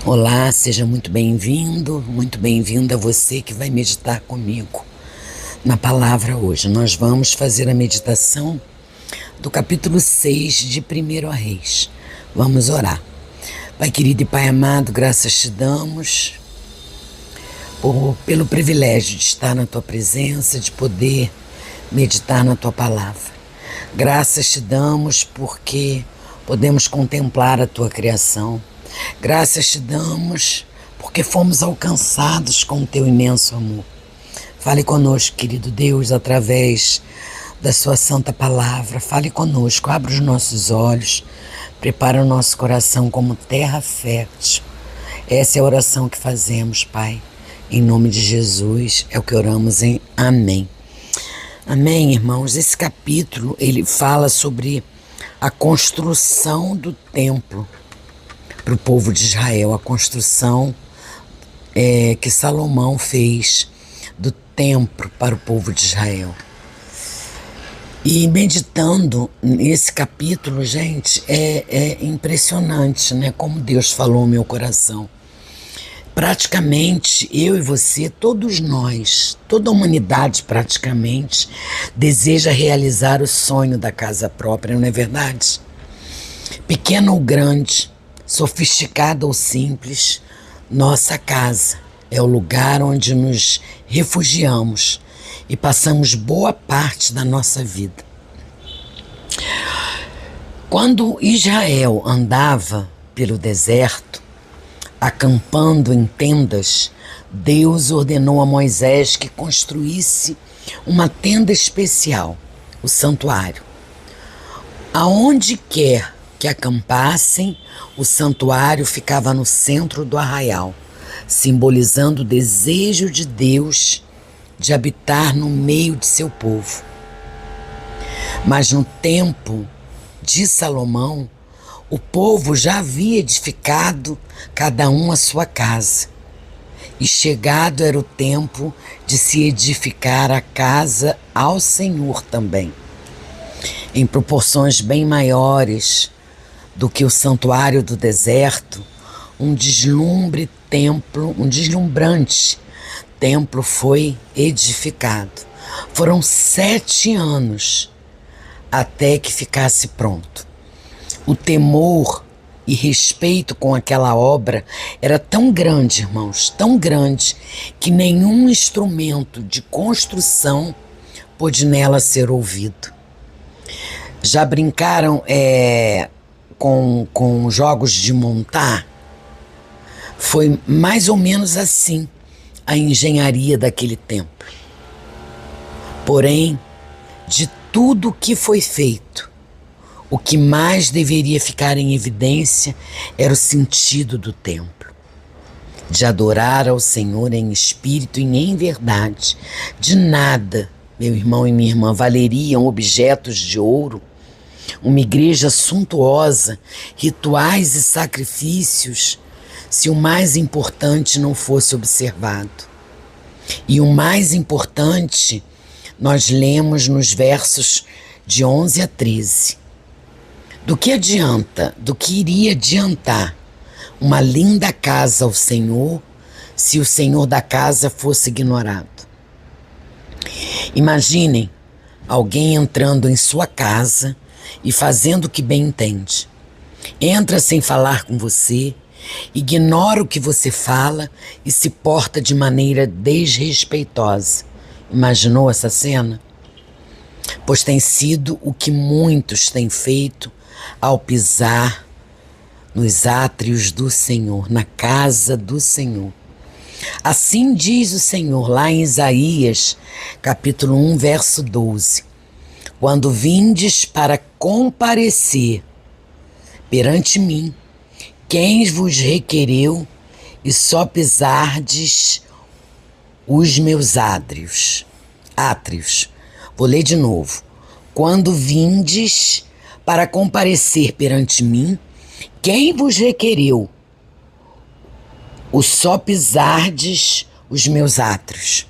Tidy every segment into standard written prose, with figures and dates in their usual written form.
Olá, seja muito bem-vinda você que vai meditar comigo na palavra hoje. Nós vamos fazer a meditação do capítulo 6 de 1 Reis. Vamos orar. Pai querido e Pai amado, graças te damos pelo privilégio de estar na tua presença, de poder meditar na tua palavra. Graças te damos porque podemos contemplar a tua criação. Graças te damos porque fomos alcançados com o teu imenso amor. Fale conosco, querido Deus, através da sua santa palavra. Fale conosco, abre os nossos olhos, prepara o nosso coração como terra fértil. Essa é a oração que fazemos, Pai. Em nome de Jesus, é o que oramos em amém. Amém, irmãos. Esse capítulo, ele fala sobre a construção do templo para o povo de Israel, a construção que Salomão fez do templo para o povo de Israel. E meditando nesse capítulo, gente, é impressionante, né? Como Deus falou no meu coração. Praticamente, eu e você, todos nós, toda a humanidade praticamente, deseja realizar o sonho da casa própria, não é verdade? Pequena ou grande, sofisticada ou simples, nossa casa é o lugar onde nos refugiamos e passamos boa parte da nossa vida. Quando Israel andava pelo deserto, acampando em tendas, Deus ordenou a Moisés que construísse uma tenda especial, o santuário. Aonde quer que acampassem, o santuário ficava no centro do arraial, simbolizando o desejo de Deus de habitar no meio de seu povo. Mas no tempo de Salomão, o povo já havia edificado cada um a sua casa, e chegado era o tempo de se edificar a casa ao Senhor também, em proporções bem maiores do que o santuário do deserto. Um deslumbrante templo foi edificado. Foram 7 anos até que ficasse pronto. O temor e respeito com aquela obra era tão grande, irmãos, tão grande, que nenhum instrumento de construção pôde nela ser ouvido. Já brincaram com jogos de montar? Foi mais ou menos assim a engenharia daquele templo. Porém, de tudo que foi feito, o que mais deveria ficar em evidência era o sentido do templo, de adorar ao Senhor em espírito e em verdade. De nada, meu irmão e minha irmã, valeriam objetos de ouro, uma igreja suntuosa, rituais e sacrifícios, se o mais importante não fosse observado. E o mais importante, nós lemos nos versos de 11 a 13. Do que iria adiantar uma linda casa ao Senhor se o Senhor da casa fosse ignorado? Imaginem alguém entrando em sua casa e fazendo o que bem entende. Entra sem falar com você, ignora o que você fala e se porta de maneira desrespeitosa. Imaginou essa cena? Pois tem sido o que muitos têm feito ao pisar nos átrios do Senhor, na casa do Senhor. Assim diz o Senhor lá em Isaías, capítulo 1, verso 12. Quando vindes para comparecer perante mim, quem vos requereu e só pisardes os meus átrios. Vou ler de novo. Quando vindes para comparecer perante mim, quem vos requereu o só pisardes os meus átrios?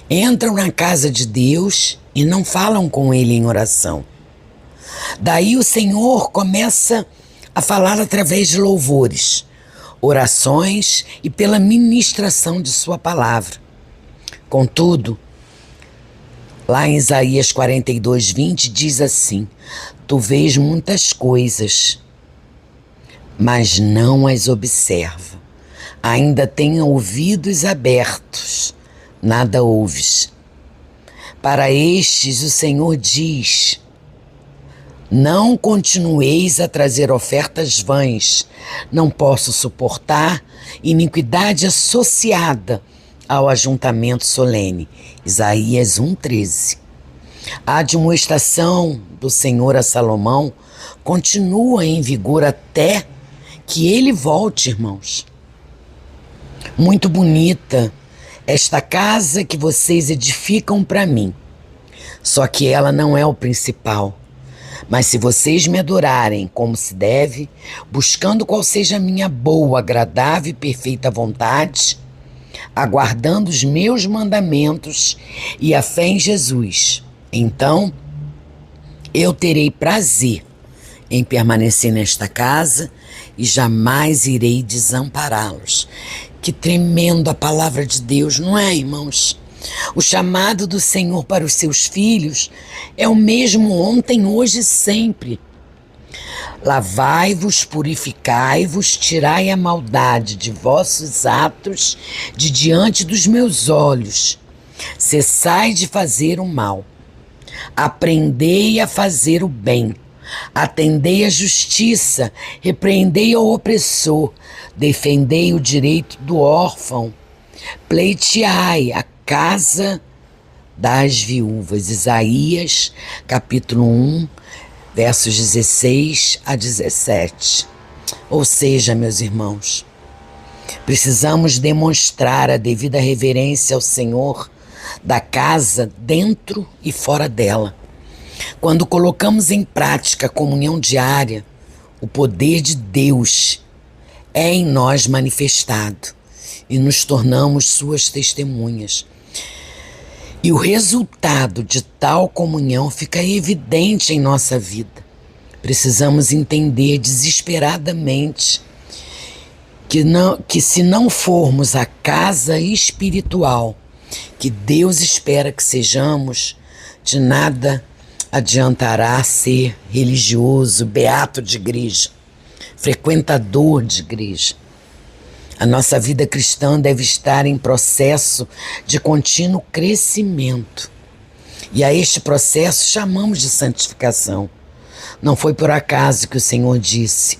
Entram na casa de Deus e não falam com Ele em oração. Daí o Senhor começa a falar através de louvores. orações e pela ministração de sua palavra. Contudo, lá em Isaías 42:20 diz assim: tu vês muitas coisas, mas não as observa. Ainda tem ouvidos abertos, nada ouves. Para estes o Senhor diz: não continueis a trazer ofertas vãs, não posso suportar iniquidade associada ao ajuntamento solene. Isaías 1:13. A admoestação do Senhor a Salomão continua em vigor até que ele volte, irmãos. Muito bonita esta casa que vocês edificam para mim, só que ela não é o principal. Mas se vocês me adorarem como se deve, buscando qual seja a minha boa, agradável e perfeita vontade, aguardando os meus mandamentos e a fé em Jesus, então eu terei prazer em permanecer nesta casa e jamais irei desampará-los. Que tremendo a palavra de Deus, não é, irmãos? O chamado do Senhor para os seus filhos é o mesmo ontem, hoje e sempre. Lavai-vos, purificai-vos, tirai a maldade de vossos atos de diante dos meus olhos. Cessai de fazer o mal. Aprendei a fazer o bem. Atendei a justiça, repreendei ao opressor, defendei o direito do órfão, pleiteai a casa das viúvas. Isaías, capítulo 1, versos 16 a 17. Ou seja, meus irmãos, precisamos demonstrar a devida reverência ao Senhor da casa dentro e fora dela. Quando colocamos em prática a comunhão diária, o poder de Deus é em nós manifestado e nos tornamos suas testemunhas. E o resultado de tal comunhão fica evidente em nossa vida. Precisamos entender desesperadamente que se não formos a casa espiritual que Deus espera que sejamos, de nada adiantará ser religioso, beato de igreja, frequentador de igreja. A nossa vida cristã deve estar em processo de contínuo crescimento. E a este processo chamamos de santificação. Não foi por acaso que o Senhor disse: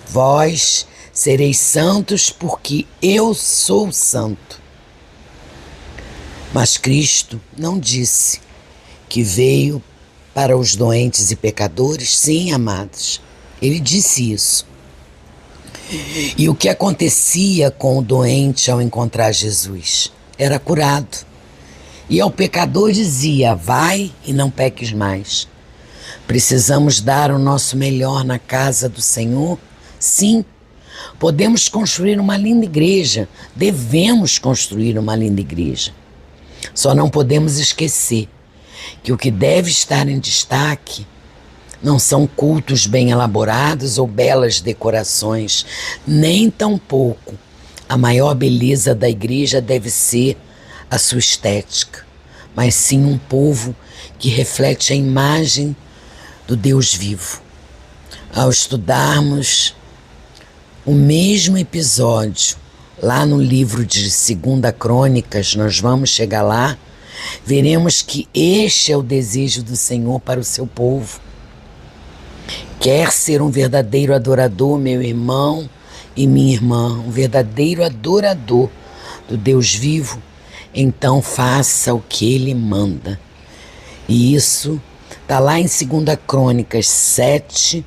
vós sereis santos porque eu sou santo. Mas Cristo não disse que veio para os doentes e pecadores? Sim, amados, ele disse isso. E o que acontecia com o doente ao encontrar Jesus? Era curado. E ao pecador dizia: vai e não peques mais. Precisamos dar o nosso melhor na casa do Senhor? Sim. Podemos construir uma linda igreja, devemos construir uma linda igreja. Só não podemos esquecer que o que deve estar em destaque não são cultos bem elaborados ou belas decorações, nem tampouco a maior beleza da igreja deve ser a sua estética, mas sim um povo que reflete a imagem do Deus vivo. Ao estudarmos o mesmo episódio lá no livro de 2 Crônicas, nós vamos chegar lá, veremos que este é o desejo do Senhor para o seu povo. Quer ser um verdadeiro adorador, meu irmão e minha irmã, um verdadeiro adorador do Deus vivo, então faça o que Ele manda. E isso está lá em 2 Crônicas 7,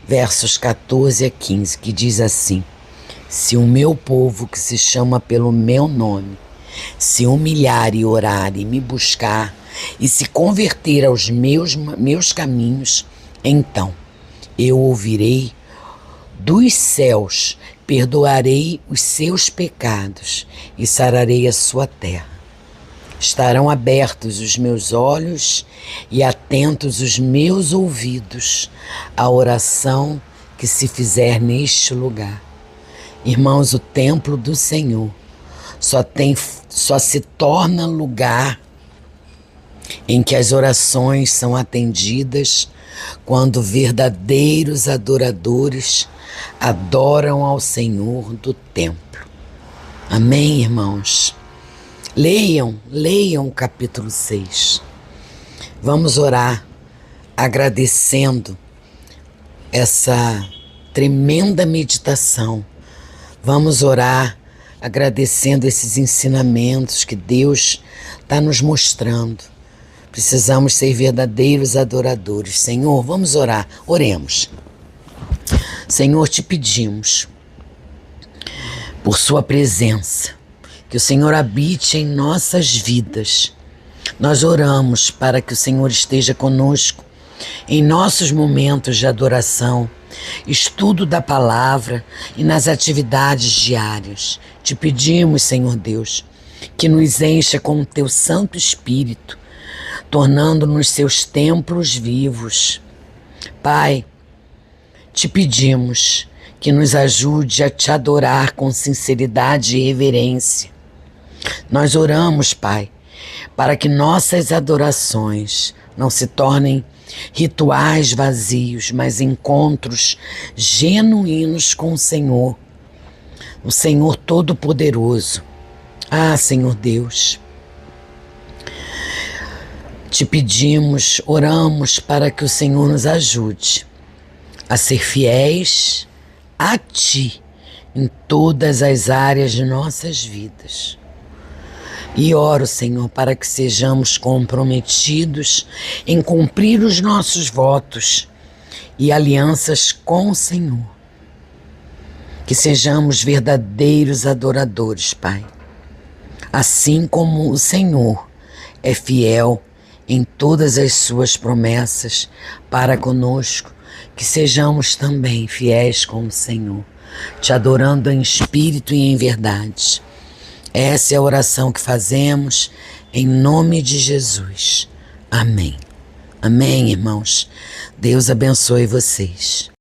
versos 14 a 15, que diz assim: se o meu povo, que se chama pelo meu nome, se humilhar e orar e me buscar e se converter aos meus caminhos, então eu ouvirei dos céus, perdoarei os seus pecados e sararei a sua terra. Estarão abertos os meus olhos e atentos os meus ouvidos à oração que se fizer neste lugar. Irmãos, o templo do Senhor só se torna lugar em que as orações são atendidas quando verdadeiros adoradores adoram ao Senhor do templo. Amém, irmãos? Leiam o capítulo 6. Vamos orar agradecendo essa tremenda meditação. Vamos orar agradecendo esses ensinamentos que Deus está nos mostrando. Precisamos ser verdadeiros adoradores. Senhor, vamos orar. Oremos. Senhor, te pedimos por sua presença, que o Senhor habite em nossas vidas. Nós oramos para que o Senhor esteja conosco em nossos momentos de adoração, estudo da palavra e nas atividades diárias. Te pedimos, Senhor Deus, que nos encha com o teu Santo Espírito, tornando-nos seus templos vivos. Pai, te pedimos que nos ajude a te adorar com sinceridade e reverência. Nós oramos, Pai, para que nossas adorações não se tornem rituais vazios, mas encontros genuínos com o Senhor Todo-Poderoso. Ah, Senhor Deus, te pedimos, oramos para que o Senhor nos ajude a ser fiéis a Ti em todas as áreas de nossas vidas. E oro, Senhor, para que sejamos comprometidos em cumprir os nossos votos e alianças com o Senhor. Que sejamos verdadeiros adoradores, Pai. Assim como o Senhor é fiel em todas as suas promessas para conosco, que sejamos também fiéis com o Senhor, te adorando em espírito e em verdade. Essa é a oração que fazemos em nome de Jesus. Amém. Amém, irmãos. Deus abençoe vocês.